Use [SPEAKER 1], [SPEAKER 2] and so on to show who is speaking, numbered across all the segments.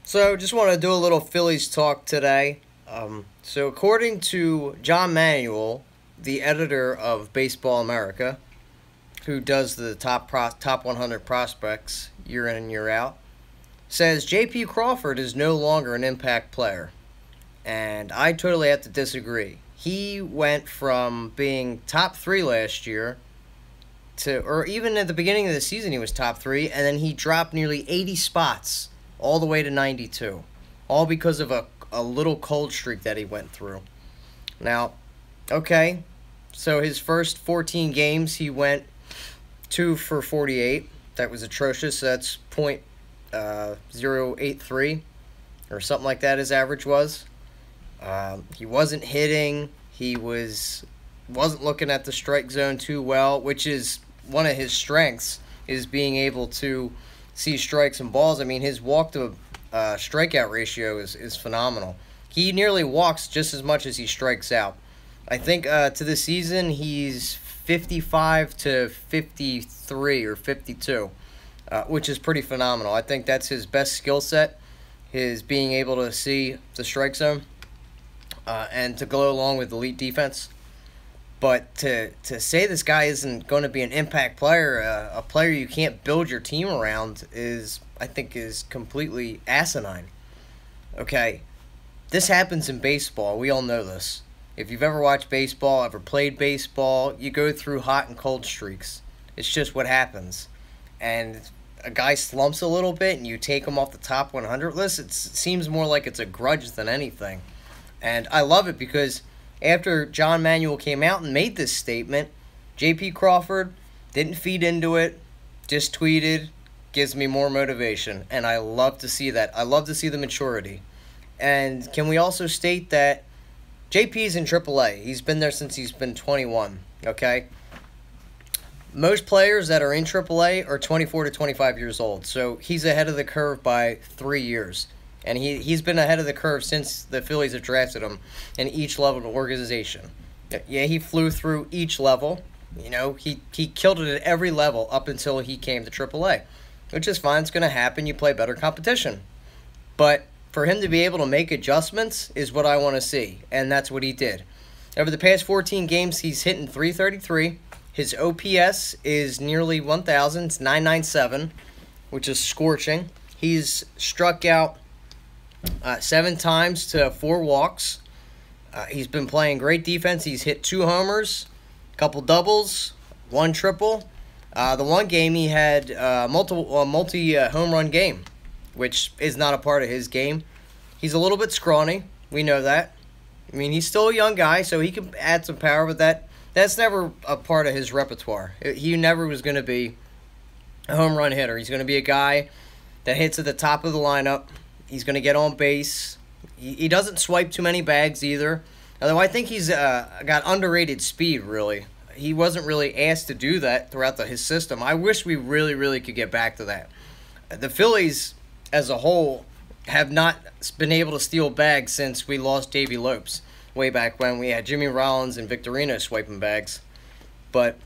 [SPEAKER 1] So, just want to do a little Phillies talk today. So, according to John Manuel, the editor of Baseball America, who does the top 100 prospects year in and year out, says J.P. Crawford is no longer an impact player, and I totally have to disagree. He went from being top three last year or even at the beginning of the season, he was top three, and then he dropped nearly 80 spots all the way to 92, all because of a little cold streak that he went through. Now, okay, so his first 14 games, he went 2 for 48. That was atrocious. That's .083 or something like that. His average was. He wasn't hitting. He wasn't looking at the strike zone too well, which is one of his strengths, is being able to see strikes and balls. I mean, his walk to strikeout ratio is phenomenal. He nearly walks just as much as he strikes out. I think to the season he's 55 to 53 or 52, which is pretty phenomenal. I think that's his best skill set, his being able to see the strike zone and to go along with elite defense. But to say this guy isn't going to be an impact player, a player you can't build your team around, I think is completely asinine. Okay, this happens in baseball. We all know this. If you've ever watched baseball, ever played baseball, you go through hot and cold streaks. It's just what happens. And a guy slumps a little bit and you take him off the top 100 list, it seems more like it's a grudge than anything. And I love it because after John Manuel came out and made this statement, J.P. Crawford didn't feed into it, just tweeted, gives me more motivation. And I love to see that. I love to see the maturity. And can we also state that JP's in AAA. He's been there since he's been 21, okay? Most players that are in AAA are 24 to 25 years old, so he's ahead of the curve by 3 years. And he's been ahead of the curve since the Phillies have drafted him in each level of the organization. Yeah, he flew through each level. You know, he killed it at every level up until he came to AAA, which is fine. It's going to happen. You play better competition. But for him to be able to make adjustments is what I want to see, and that's what he did. Over the past 14 games, he's hitting .333. His OPS is nearly 1,000. It's .997, which is scorching. He's struck out 7 times to 4 walks. He's been playing great defense. He's hit 2 homers, a couple doubles, 1 triple. The one game he had multi home run game, which is not a part of his game. He's a little bit scrawny. We know that. I mean, he's still a young guy, so he can add some power, but that's never a part of his repertoire. He never was going to be a home run hitter. He's going to be a guy that hits at the top of the lineup. He's going to get on base. He doesn't swipe too many bags either. Although I think he's got underrated speed, really. He wasn't really asked to do that throughout his system. I wish we really, really could get back to that. The Phillies, as a whole, have not been able to steal bags since we lost Davey Lopes way back when we had Jimmy Rollins and Victorino swiping bags. But,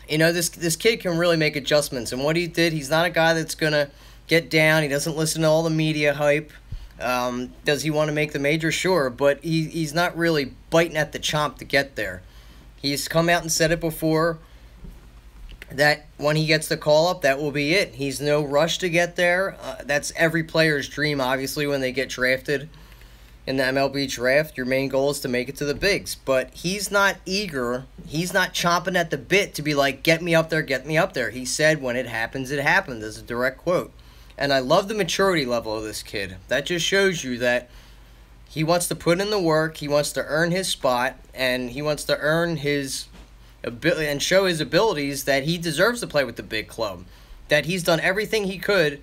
[SPEAKER 1] you know, this kid can really make adjustments. And what he did, he's not a guy that's going to get down. He doesn't listen to all the media hype. Does he want to make the major? Sure, but he's not really biting at the chomp to get there. He's come out and said it before that when he gets the call-up, that will be it. He's no rush to get there. That's every player's dream, obviously, when they get drafted in the MLB draft. Your main goal is to make it to the bigs. But he's not eager. He's not chomping at the bit to be like, get me up there, get me up there. He said, when it happens, it happened. That's a direct quote. And I love the maturity level of this kid. That just shows you that he wants to put in the work, he wants to earn his spot, and he wants to earn his ability and show his abilities that he deserves to play with the big club. That he's done everything he could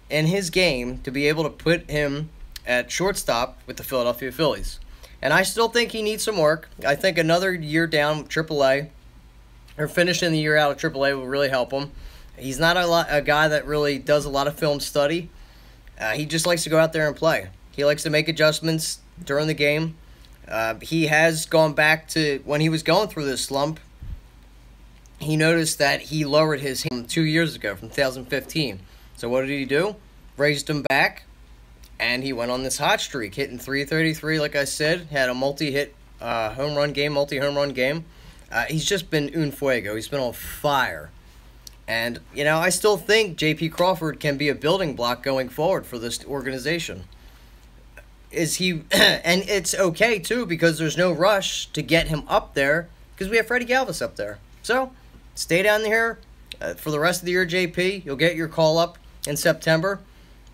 [SPEAKER 1] in his game to be able to put him at shortstop with the Philadelphia Phillies. And I still think he needs some work. I think another year down AAA, or finishing the year out of AAA, will really help him. He's not a guy that really does a lot of film study. He just likes to go out there and play. He likes to make adjustments during the game. He has gone back to when he was going through this slump. He noticed that he lowered his 2 years ago from 2015. So what did he do? Raised him back, And he went on this hot streak, hitting 333, like I said, had a multi-hit home run game, multi-home run game. He's just been un fuego. He's been on fire. And, I still think J.P. Crawford can be a building block going forward for this organization. Is he, and it's okay, too, because there's no rush to get him up there, because we have Freddie Galvis up there. So, stay down here for the rest of the year, JP. You'll get your call up in September.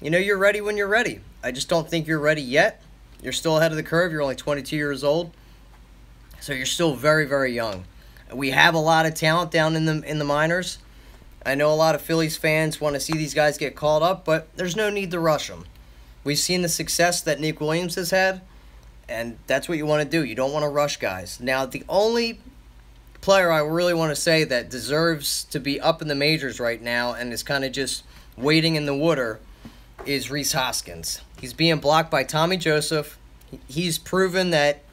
[SPEAKER 1] You're ready when you're ready. I just don't think you're ready yet. You're still ahead of the curve. You're only 22 years old. So you're still very, very young. We have a lot of talent down in the minors. I know a lot of Phillies fans want to see these guys get called up, but there's no need to rush them. We've seen the success that Nick Williams has had, and that's what you want to do. You don't want to rush guys. Now, the only player I really want to say that deserves to be up in the majors right now and is kind of just waiting in the water is Rhys Hoskins. He's being blocked by Tommy Joseph. He's proven that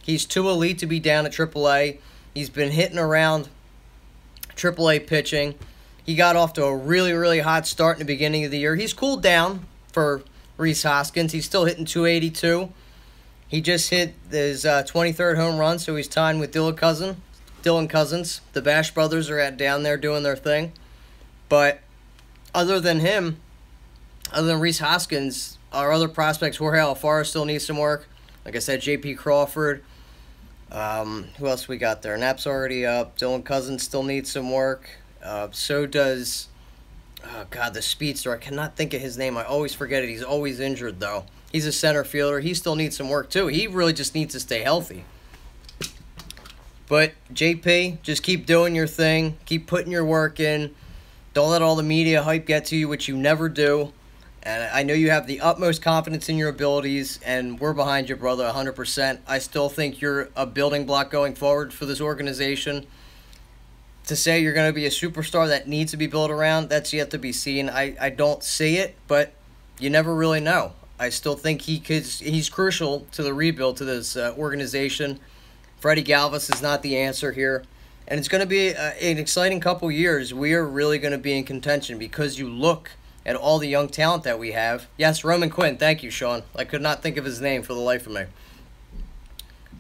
[SPEAKER 1] he's too elite to be down at AAA. He's been hitting around AAA pitching. He got off to a really, really hot start in the beginning of the year. He's cooled down for Rhys Hoskins. He's still hitting 282. He just hit his 23rd home run, so he's tying with Dylan Cousins. The Bash brothers are down there doing their thing. But other than him, other than Rhys Hoskins, our other prospects, Jorge Alfaro still needs some work. Like I said, J.P. Crawford. Who else we got there? Knapp's already up. Dylan Cousins still needs some work. So does, the speedster. I cannot think of his name. I always forget it. He's always injured, though. He's a center fielder. He still needs some work, too. He really just needs to stay healthy. But, JP, just keep doing your thing. Keep putting your work in. Don't let all the media hype get to you, which you never do. And I know you have the utmost confidence in your abilities, and we're behind you, brother, 100%. I still think you're a building block going forward for this organization. To say you're going to be a superstar that needs to be built around, that's yet to be seen. I don't see it, but you never really know. I still think he's crucial to the rebuild to this organization. Freddie Galvis is not the answer here. And it's going to be an exciting couple years. We are really going to be in contention because you look at all the young talent that we have. Yes, Roman Quinn. Thank you, Sean. I could not think of his name for the life of me.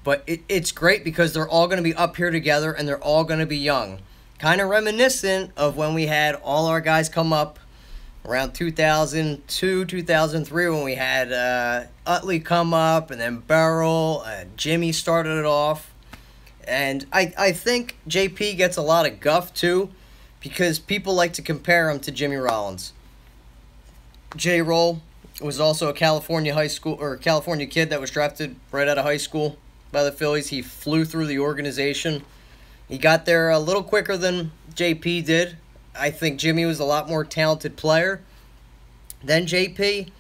[SPEAKER 1] But it's great because they're all going to be up here together and they're all going to be young. Kind of reminiscent of when we had all our guys come up around 2002, 2003 when we had Utley come up and then Burrell and Jimmy started it off. And I think JP gets a lot of guff too because people like to compare him to Jimmy Rollins. J-Roll was also a California kid that was drafted right out of high school by the Phillies. He flew through the organization. He got there a little quicker than JP did. I think Jimmy was a lot more talented player than JP,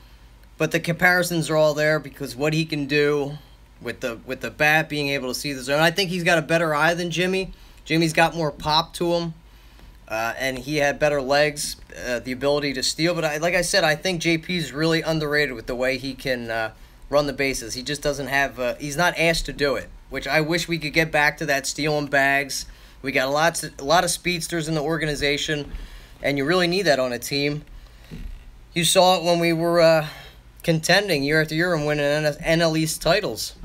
[SPEAKER 1] but the comparisons are all there because what he can do with the bat, being able to see the zone. I think he's got a better eye than Jimmy. Jimmy's got more pop to him, and he had better legs, the ability to steal. But like I said, I think JP's really underrated with the way he can run the bases. He just doesn't have. He's not asked to do it, which I wish we could get back to that stealing bags. We got a lot of speedsters in the organization, and you really need that on a team. You saw it when we were contending year after year and winning NL East titles.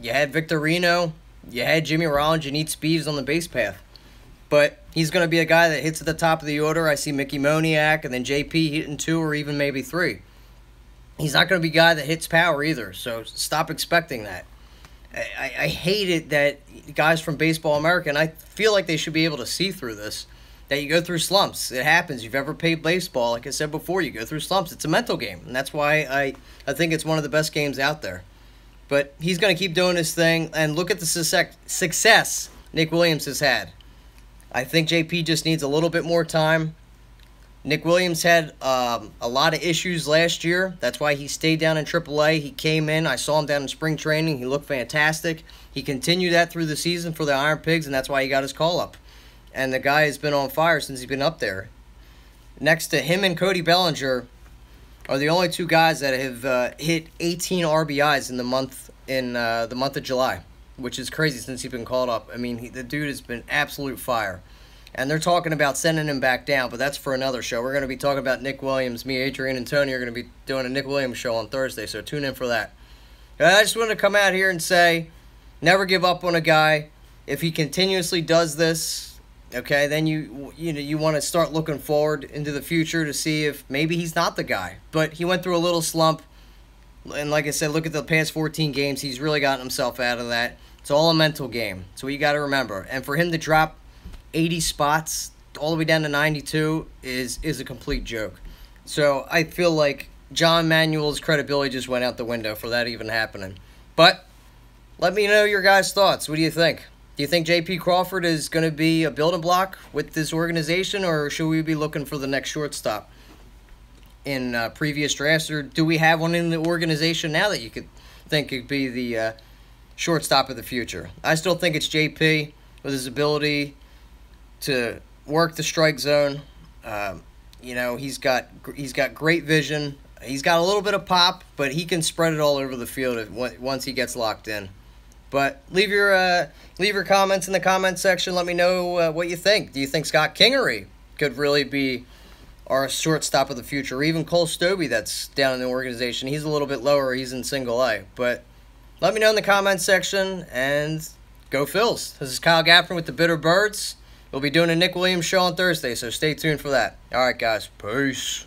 [SPEAKER 1] You had Victorino, you had Jimmy Rollins, you need speeds on the base path. But he's going to be a guy that hits at the top of the order. I see Mickey Moniak and then JP hitting 2 or even maybe 3. He's not going to be a guy that hits power either, so stop expecting that. I hate it that guys from Baseball America, and I feel like they should be able to see through this, that you go through slumps. It happens. You've ever played baseball, like I said before, you go through slumps. It's a mental game, and that's why I think it's one of the best games out there. But he's going to keep doing his thing, and look at the success Nick Williams has had. I think JP just needs a little bit more time. Nick Williams had a lot of issues last year. That's why he stayed down in AAA. He came in. I saw him down in spring training. He looked fantastic. He continued that through the season for the Iron Pigs, and that's why he got his call-up. And the guy has been on fire since he's been up there. Next to him and Cody Bellinger are the only 2 guys that have hit 18 RBIs in the month of July, which is crazy since he's been called up. I mean, the dude has been absolute fire. And they're talking about sending him back down, but that's for another show. We're going to be talking about Nick Williams. Me, Adrian, and Tony are going to be doing a Nick Williams show on Thursday, so tune in for that. I just wanted to come out here and say, never give up on a guy. If he continuously does this, okay, then you want to start looking forward into the future to see if maybe he's not the guy. But he went through a little slump, and like I said, look at the past 14 games. He's really gotten himself out of that. It's all a mental game. That's what you got to remember. And for him to drop 80 spots all the way down to 92 is a complete joke. So I feel like John Manuel's credibility just went out the window for that even happening. But let me know your guys' thoughts. What do you think? Do you think J.P. Crawford is going to be a building block with this organization, or should we be looking for the next shortstop in previous drafts, or do we have one in the organization now that you could think could be the shortstop of the future? I still think it's J.P. with his ability to work the strike zone. He's got great vision. He's got a little bit of pop, but he can spread it all over the field once he gets locked in. But leave your comments in the comment section. Let me know what you think. Do you think Scott Kingery could really be our shortstop of the future, or even Cole Stobie that's down in the organization? He's a little bit lower. He's in single A. But let me know in the comment section, and go Phils. This is Kyle Gaffner with the Bitter Birds. We'll be doing a Nick Williams show on Thursday, so stay tuned for that. All right, guys. Peace.